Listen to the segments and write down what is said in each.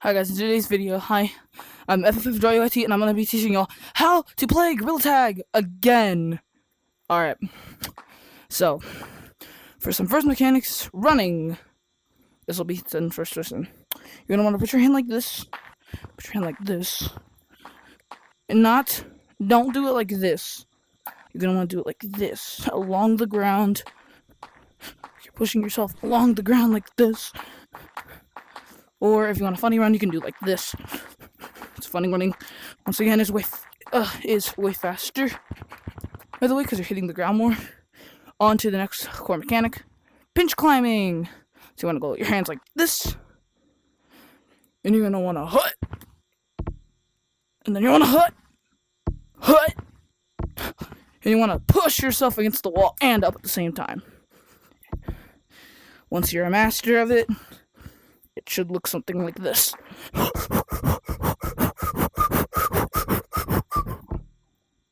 Hi guys, in today's video, I'm FFFJYT and I'm going to be teaching y'all how to play Gorilla Tag again. Alright, so, for some first mechanics, running. This will be done first person. You're going to want to put your hand like this, and don't do it like this. You're going to want to do it like this, along the ground. You're pushing yourself along the ground like this. Or if you want a funny run, you can do like this. It's funny running. Once again, is way faster. By the way, because you're hitting the ground more. On to the next core mechanic, pinch climbing. So you want to go with your hands like this, and you're gonna want to hut, and then you want to hut, and you want to push yourself against the wall and up at the same time. Once you're a master of it, it should look something like this.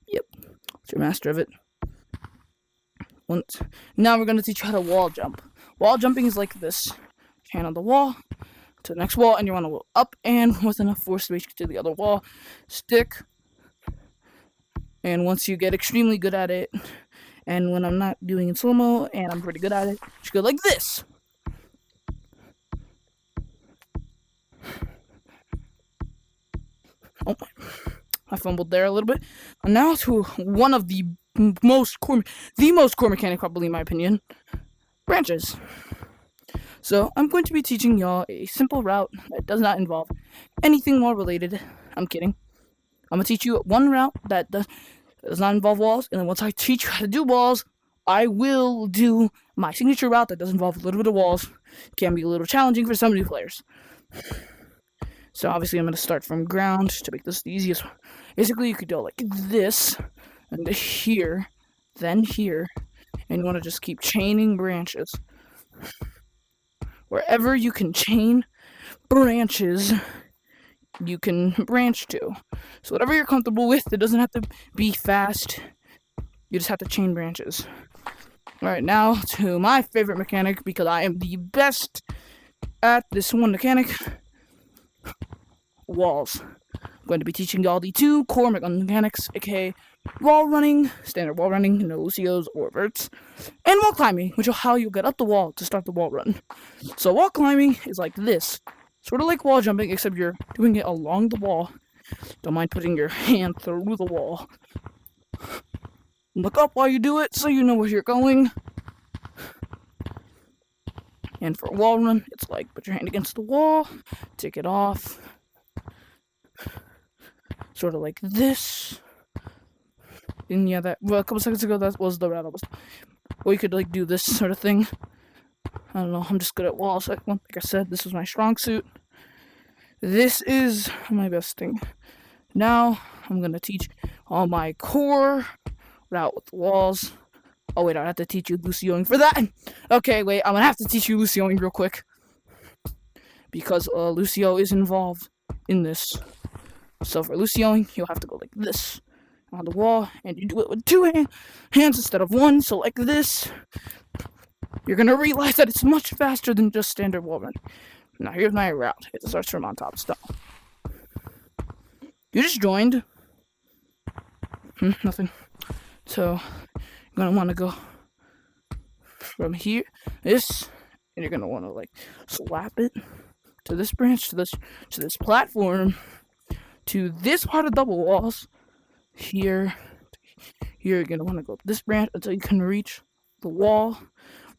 Yep, it's your master of it. Now we're going to teach you how to wall jump. Wall jumping is like this. Hand on the wall to the next wall, and you want to go up and with enough force to reach to the other wall. Stick. And once you get extremely good at it, and when I'm not doing in slow-mo and I'm pretty good at it, you go like this. Oh, I fumbled there a little bit. And now to one of the most core mechanic, probably in my opinion, branches. So I'm going to be teaching y'all a simple route that does not involve anything more related. I'm kidding. I'm gonna teach you one route that does not involve walls, and then once I teach you how to do walls, I will do my signature route that does involve a little bit of walls. Can be a little challenging for some new players. So obviously I'm going to start from ground to make this the easiest. Basically you could go like this, and here, then here, and you want to just keep chaining branches. Wherever you can chain branches, you can branch to. So whatever you're comfortable with, it doesn't have to be fast. You just have to chain branches. Alright, now to my favorite mechanic, because I am the best at this one mechanic. Walls. I'm going to be teaching y'all the two core mechanics, aka wall running, standard wall running, no Lucios or verts, and wall climbing, which is how you get up the wall to start the wall run. So wall climbing is like this, sort of like wall jumping, except you're doing it along the wall. Don't mind putting your hand through the wall. Look up while you do it so you know where you're going. And for a wall run, it's like put your hand against the wall, take it off. Sort of like this. And yeah, a couple seconds ago, that was the route I was. Or you could like do this sort of thing. I don't know, I'm just good at walls. Like I said, this was my strong suit. This is my best thing. Now, I'm gonna teach all my core route with the walls. Oh wait, I have to teach you Lucioing for that. Okay, wait, I'm gonna have to teach you Lucioing real quick. Because Lucio is involved in this. So for Lucioing, you'll have to go like this on the wall, and you do it with two hands instead of one. So like this, you're gonna realize that it's much faster than just standard wall run. Now here's my route. It starts from on top. Stop. You just joined. Nothing. So you're gonna want to go from here, this, and you're gonna want to like slap it to this branch, to this platform. To this part of double walls, here, you're gonna want to go up this branch until you can reach the wall,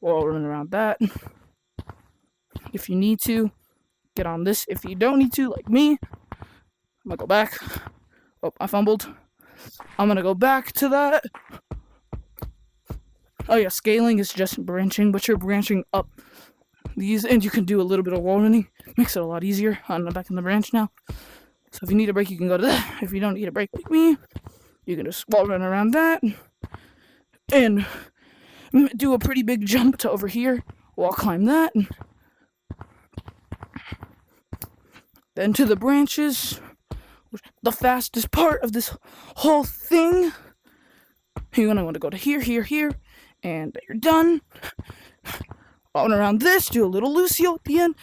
or run around that. If you need to, get on this. If you don't need to, like me, I'm gonna go back. Oh, I fumbled. I'm gonna go back to that. Oh yeah, scaling is just branching, but you're branching up these, and you can do a little bit of wall running. Makes it a lot easier. I'm back in the branch now. So if you need a break, you can go to that. If you don't need a break like me, you can just wall run around that and do a pretty big jump to over here. Wall climb that. Then to the branches, the fastest part of this whole thing. You're gonna want to go to here, here, here, and you're done. Wall around this, do a little Lucio at the end.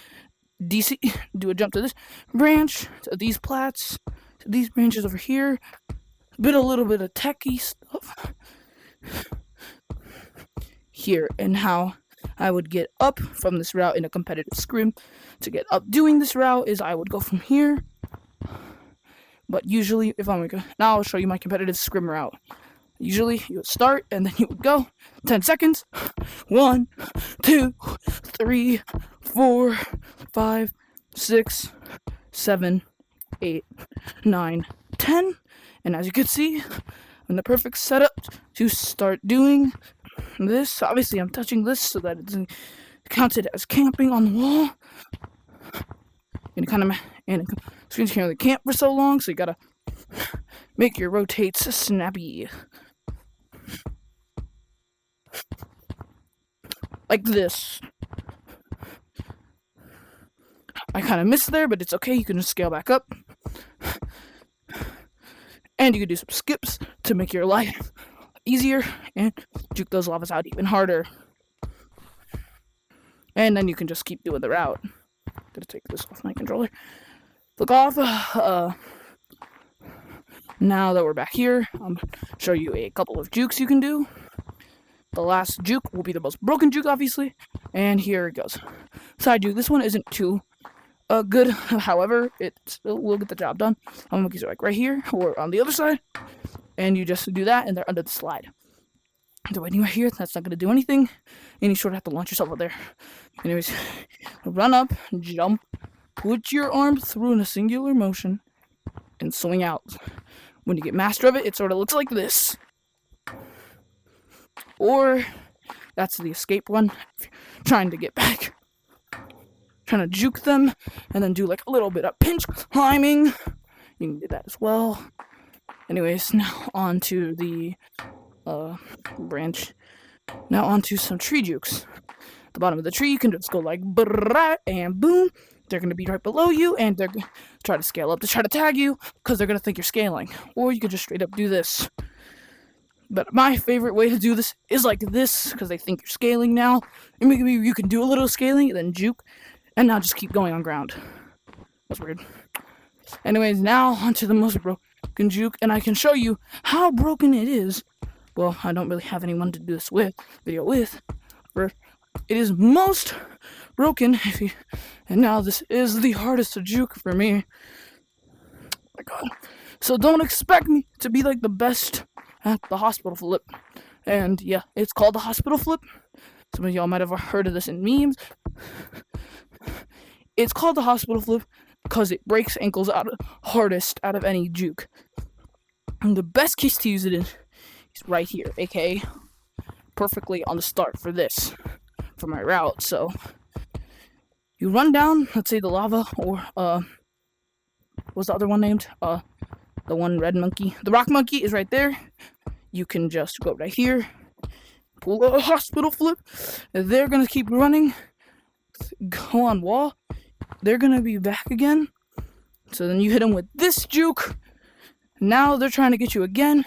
DC, do a jump to this branch, to these plats, to these branches over here. A little bit of techie stuff here, and how I would get up from this route in a competitive scrim. To get up doing this route is I would go from here, but usually if I'm gonna, now I'll show you my competitive scrim route. Usually you would start and then you would go 10 seconds. 1, 2, 3, 4, 5, 6, 7, 8, 9, 10. And as you can see, I'm in the perfect setup to start doing this. Obviously I'm touching this so that it's counted as camping on the wall. And screens can't really camp for so long, so you gotta make your rotates snappy. Like this. I kind of missed there, but it's okay. You can just scale back up. And you can do some skips to make your life easier and juke those lavas out even harder. And then you can just keep doing the route. Gonna take this off my controller. Look off. Now that we're back here, I'm gonna show you a couple of jukes you can do. The last juke will be the most broken juke, obviously. And here it goes. Side juke. This one isn't too good. However, it still will get the job done. Monkeys are like right here or on the other side. And you just do that and they're under the slide. So anyway here, that's not going to do anything. And you sort of have to launch yourself up there. Anyways, run up, jump, put your arm through in a singular motion, and swing out. When you get master of it, it sort of looks like this. Or, that's the escape one. If you're trying to get back. Trying to juke them, and then do like a little bit of pinch climbing. You can do that as well. Anyways, now on to the branch. Now on to some tree jukes. At the bottom of the tree, you can just go like brrrr, and boom. They're going to be right below you, and they're going to try to scale up to try to tag you, because they're going to think you're scaling. Or you could just straight up do this. But my favorite way to do this is like this, because they think you're scaling now. And maybe you can do a little scaling, and then juke, and now just keep going on ground. That's weird. Anyways, now onto the most broken juke, and I can show you how broken it is. Well, I don't really have anyone to do this video with, but it is most broken. And now this is the hardest to juke for me. Oh my God. So don't expect me to be like the best at the hospital flip. And yeah, it's called the hospital flip. Some of y'all might have heard of this in memes. It's called the hospital flip because it breaks ankles hardest out of any juke. And the best case to use it in is right here, aka perfectly on the start for this, for my route. So you run down, let's say the lava, or what's the other one named? The one red monkey. The rock monkey is right there. You can just go right here, pull a hospital flip, and they're gonna keep running, go on wall, they're gonna be back again. So then you hit them with this juke. Now they're trying to get you again,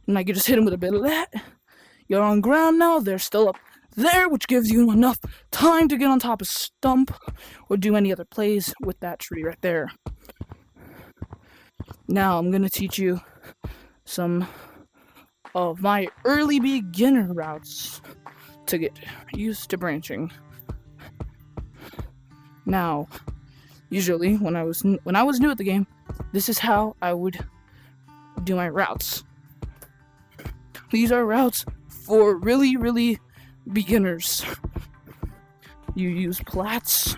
and I can just hit them with a bit of that. You're on ground now, they're still up there, which gives you enough time to get on top of stump or do any other plays with that tree right there. Now I'm gonna teach you some of my early beginner routes to get used to branching. Now, usually when I was new at the game, this is how I would do my routes. These are routes for really beginners. You use plats.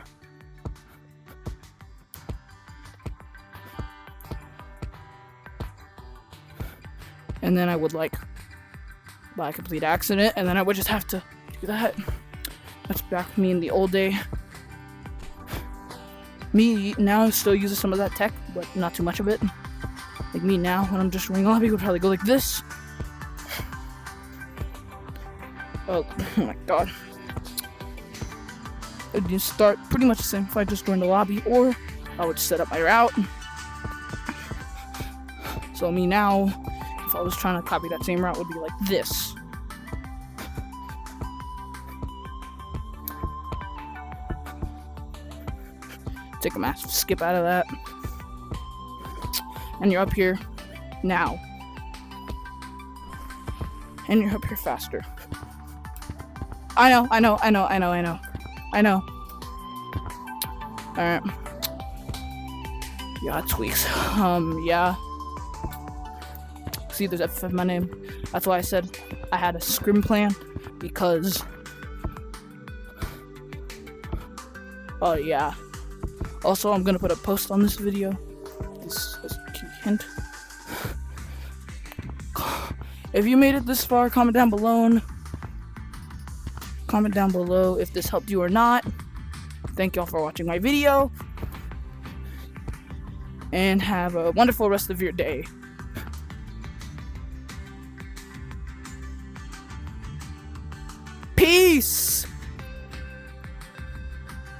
And then I would by a complete accident, and then I would just have to do that. That's back me in the old day. Me now still uses some of that tech, but not too much of it. Like me now, when I'm just running lobby, would probably go like this. Oh my God. I'd just start pretty much the same if I just joined the lobby, or I would set up my route. So me now, if I was trying to copy that same route, would be like this. Take a massive skip out of that. And you're up here now. And you're up here faster. I know. Alright. Yeah, tweaks. Yeah. See, there's F in my name. That's why I said I had a scrim plan, because oh yeah. Also, I'm gonna put a post on this video. This is a key hint. If you made it this far, comment down below. Comment down below if this helped you or not. Thank y'all for watching my video. And have a wonderful rest of your day. Peace!